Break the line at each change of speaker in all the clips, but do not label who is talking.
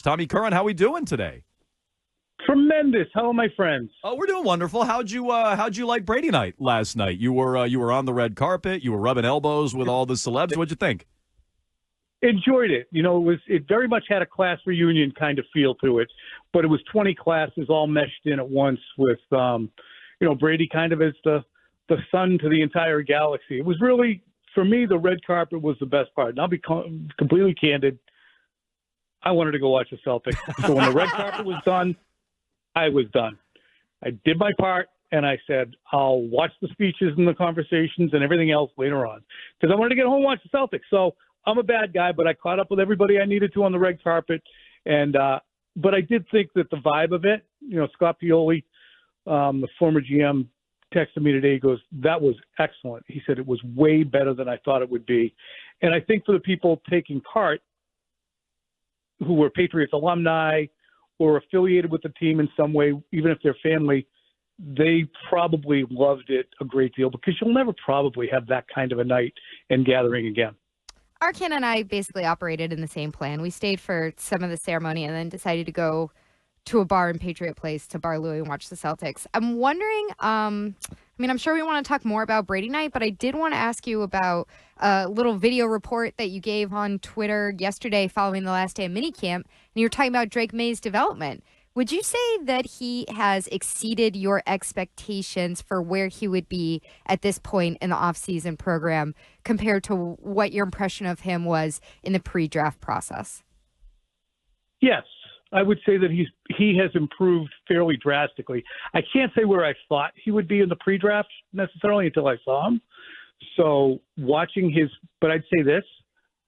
Tommy Curran, how we doing today?
Tremendous. How are my friends?
Oh, we're doing wonderful. How'd you like Brady night last night? You were on the red carpet. You were rubbing elbows with all the celebs. What'd you think?
Enjoyed it. It very much had a class reunion kind of feel to it, but it was 20 classes all meshed in at once with, Brady kind of as the sun to the entire galaxy. It was really, for me, the red carpet was the best part. And I'll be completely candid. I wanted to go watch the Celtics. So when the red carpet was done, I was done. I did my part, and I said, I'll watch the speeches and the conversations and everything else later on because I wanted to get home and watch the Celtics. So I'm a bad guy, but I caught up with everybody I needed to on the red carpet. And but I did think that the vibe of it, Scott Pioli, the former GM, texted me today. He goes, that was excellent. He said it was way better than I thought it would be. And I think for the people taking part who were Patriots alumni or affiliated with the team in some way, even if they're family, they probably loved it a great deal because you'll never probably have that kind of a night and gathering again.
Arkin and I basically operated in the same plan. We stayed for some of the ceremony and then decided to go to a bar in Patriot Place to Bar Louie and watch the Celtics. I'm wondering, I'm sure we want to talk more about Brady night, but I did want to ask you about a little video report that you gave on Twitter yesterday following the last day of minicamp, and you were talking about Drake Maye's development. Would you say that he has exceeded your expectations for where he would be at this point in the offseason program compared to what your impression of him was in the pre-draft process?
Yes. I would say that he has improved fairly drastically. I can't say where I thought he would be in the pre-draft necessarily until I saw him. So but I'd say this,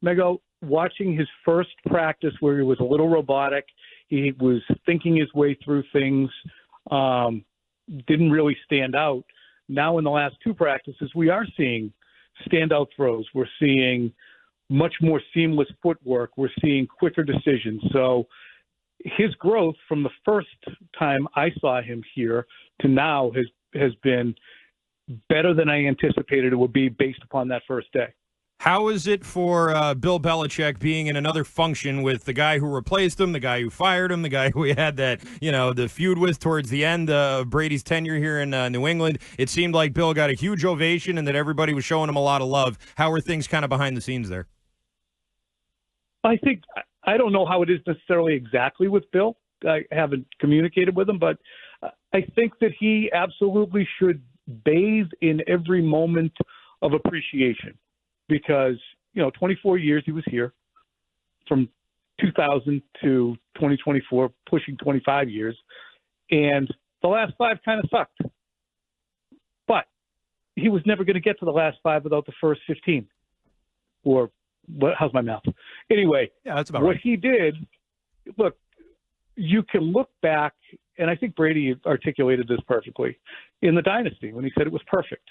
Mego, watching his first practice where he was a little robotic, he was thinking his way through things, didn't really stand out. Now in the last two practices, we are seeing standout throws. We're seeing much more seamless footwork. We're seeing quicker decisions. So his growth from the first time I saw him here to now has been better than I anticipated it would be based upon that first day.
How is it for Bill Belichick being in another function with the guy who replaced him, the guy who fired him, the guy who we had that, the feud with towards the end of Brady's tenure here in New England? It seemed like Bill got a huge ovation and that everybody was showing him a lot of love. How are things kind of behind the scenes there?
I don't know how it is necessarily exactly with Bill. I haven't communicated with him, but I think that he absolutely should bathe in every moment of appreciation because, 24 years he was here from 2000 to 2024, pushing 25 years. And the last 5 kind of sucked. But he was never going to get to the last 5 without the first 15 or how's my math? Anyway,
yeah, that's about
what
right.
he did. Look, you can look back, and I think Brady articulated this perfectly in the dynasty when he said it was perfect.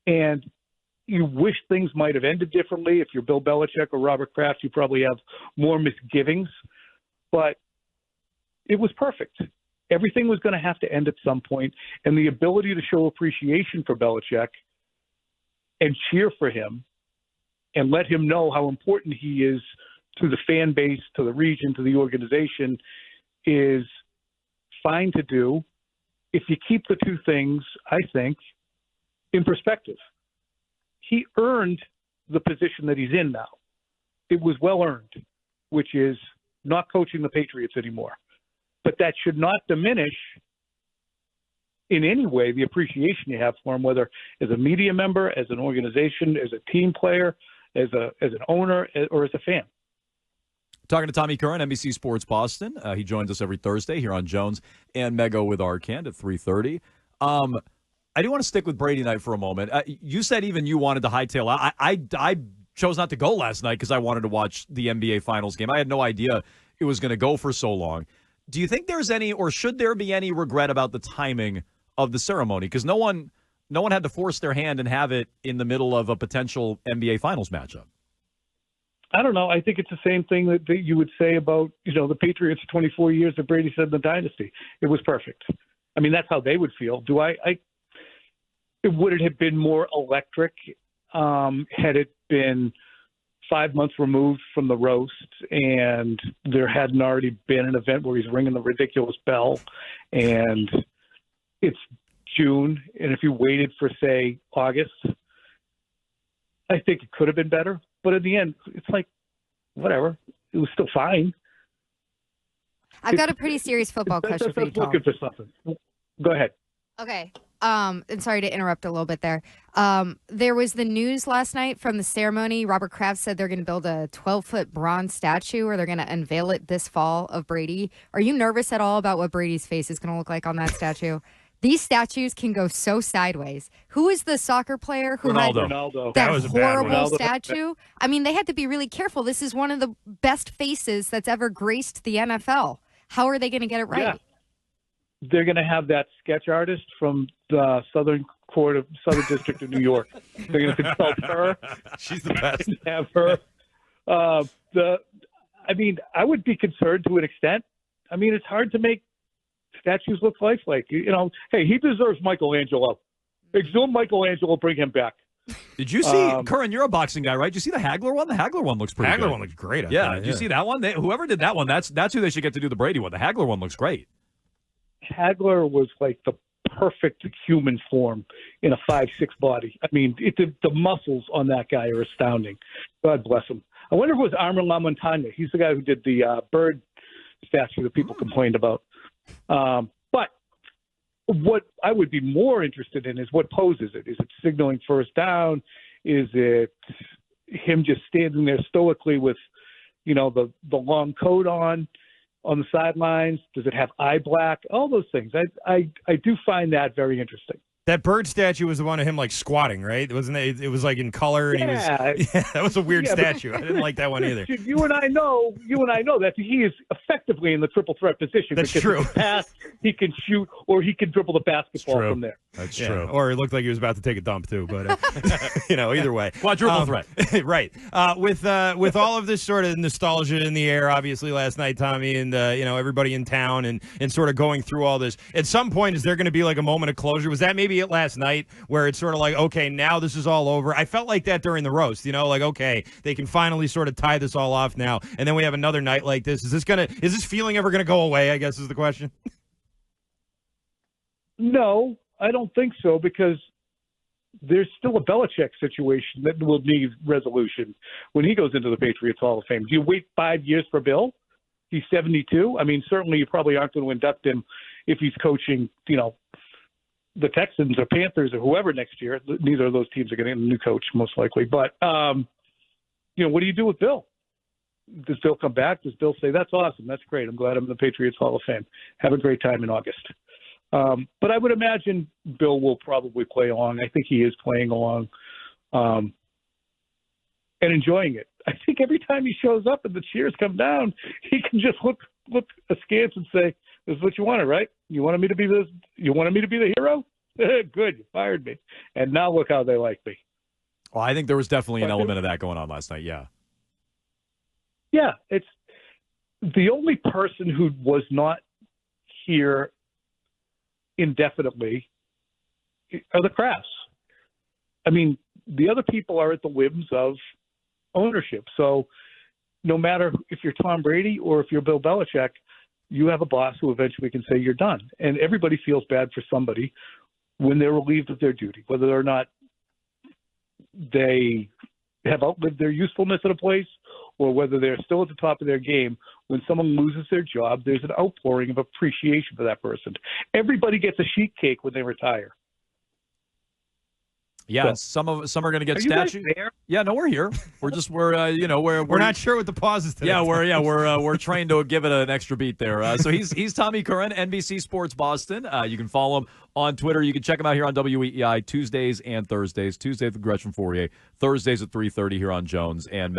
And you wish things might have ended differently. If you're Bill Belichick or Robert Kraft, you probably have more misgivings. But it was perfect. Everything was going to have to end at some point, and the ability to show appreciation for Belichick and cheer for him and let him know how important he is to the fan base, to the region, to the organization is fine to do if you keep the two things, I think, in perspective. He earned the position that he's in now. It was well earned, which is not coaching the Patriots anymore. But that should not diminish in any way the appreciation you have for him, whether as a media member, as an organization, as a team player, as an owner, or as a fan.
Talking to Tommy Curran, NBC Sports Boston. He joins us every Thursday here on Jones and Mego with Arcand at 3:30. I do want to stick with Brady night for a moment. You said even you wanted to hightail. I chose not to go last night because I wanted to watch the NBA Finals game. I had no idea it was going to go for so long. Do you think there's any, or should there be any regret about the timing of the ceremony? Because no one had to force their hand and have it in the middle of a potential NBA Finals matchup.
I don't know. I think it's the same thing that you would say about, the Patriots 24 years that Brady said in the dynasty. It was perfect. I mean, that's how they would feel. Would it have been more electric had it been 5 months removed from the roast, and there hadn't already been an event where he's ringing the ridiculous bell, and it's June, and if you waited for, say, August, I think it could have been better. But in the end, it's like, whatever. It was still fine.
I've got a pretty serious football question for you, Tom.
Looking for something. Go ahead.
Okay. And sorry to interrupt a little bit there. There was the news last night from the ceremony. Robert Kraft said they're going to build a 12-foot bronze statue, or they're going to unveil it this fall of Brady. Are you nervous at all about what Brady's face is going to look like on that statue? These statues can go so sideways. Who is the soccer player who had
Ronaldo.
that
was a bad one.
horrible statue? I mean, they had to be really careful. This is one of the best faces that's ever graced the NFL. How are they going to get it right?
Yeah. They're going to have that sketch artist from the Southern District of New York. They're going to consult her.
She's the best.
And have her. I mean, I would be concerned to an extent. I mean, it's hard to make statues look lifelike. You know, hey, he deserves Michelangelo. Exhume Michelangelo, bring him back.
Did you see, Curran, you're a boxing guy, right? Did you see the Hagler one? The Hagler one looks pretty good.
Hagler one looks great.
Did you see that one? Whoever did that one, that's who they should get to do the Brady one. The Hagler one looks great.
Hagler was like the perfect human form in a 5'6" body. I mean, the muscles on that guy are astounding. God bless him. I wonder if it was Armand LaMontagne. He's the guy who did the bird statue that people complained about. But what I would be more interested in is what pose is it? Is it signaling first down? Is it him just standing there stoically with, you know, the long coat on the sidelines? Does it have eye black? All those things. I do find that very interesting.
That bird statue was the one of him like squatting, right? Wasn't it? It was like in color, and he was. Yeah, that was a weird statue. I didn't like that one either.
You and I know that he is effectively in the triple threat position.
That's
because
true.
He can pass, he can shoot, or he can dribble the basketball from there.
That's true.
Or it looked like he was about to take a dump too, but you know, either way,
quadruple threat.
Right. With all of this sort of nostalgia in the air, obviously last night, Tommy, and you know, everybody in town, and sort of going through all this. At some point, is there going to be like a moment of closure? Was that maybe it last night, where it's sort of like, okay, now this is all over? I felt like that during the roast. You know, like, okay, they can finally sort of tie this all off now, and then we have another night like this. Is this feeling ever gonna go away? I guess is the question.
No, I don't think so, because there's still a Belichick situation that will need resolution when he goes into the Patriots Hall of Fame. Do you wait 5 years for Bill? He's 72. I mean, certainly you probably aren't going to induct him if he's coaching, you know, the Texans or Panthers or whoever next year. Neither of those teams are getting a new coach, most likely. But, you know, what do you do with Bill? Does Bill come back? Does Bill say, that's awesome, that's great, I'm glad I'm in the Patriots Hall of Fame. Have a great time in August. But I would imagine Bill will probably play along. I think he is playing along and enjoying it. I think every time he shows up and the cheers come down, he can just look askance and say, "This is what you wanted, right? You wanted me to be this. You wanted me to be the hero. Good, you fired me, and now look how they like me."
Well, I think there was definitely an element of that going on last night. Yeah.
Yeah, it's the only person who was not here indefinitely are the Krafts. I mean, the other people are at the whims of ownership. So no matter if you're Tom Brady or if you're Bill Belichick, you have a boss who eventually can say you're done. And everybody feels bad for somebody when they're relieved of their duty, whether or not they have outlived their usefulness at a place or whether they're still at the top of their game. When someone loses their job, there's an outpouring of appreciation for that person. Everybody gets a sheet cake when they retire.
Yeah,
So,
some are going to get
are you guys
statues.
there?
Yeah, no, we're here. We're just we're
not sure what the pause is today.
Yeah, we're trained to give it an extra beat there. So he's Tommy Curran, NBC Sports Boston. You can follow him on Twitter. You can check him out here on WEEI Tuesdays and Thursdays. Tuesdays with Gretchen Fourier, Thursdays at 3:30 here on Jones and Mego.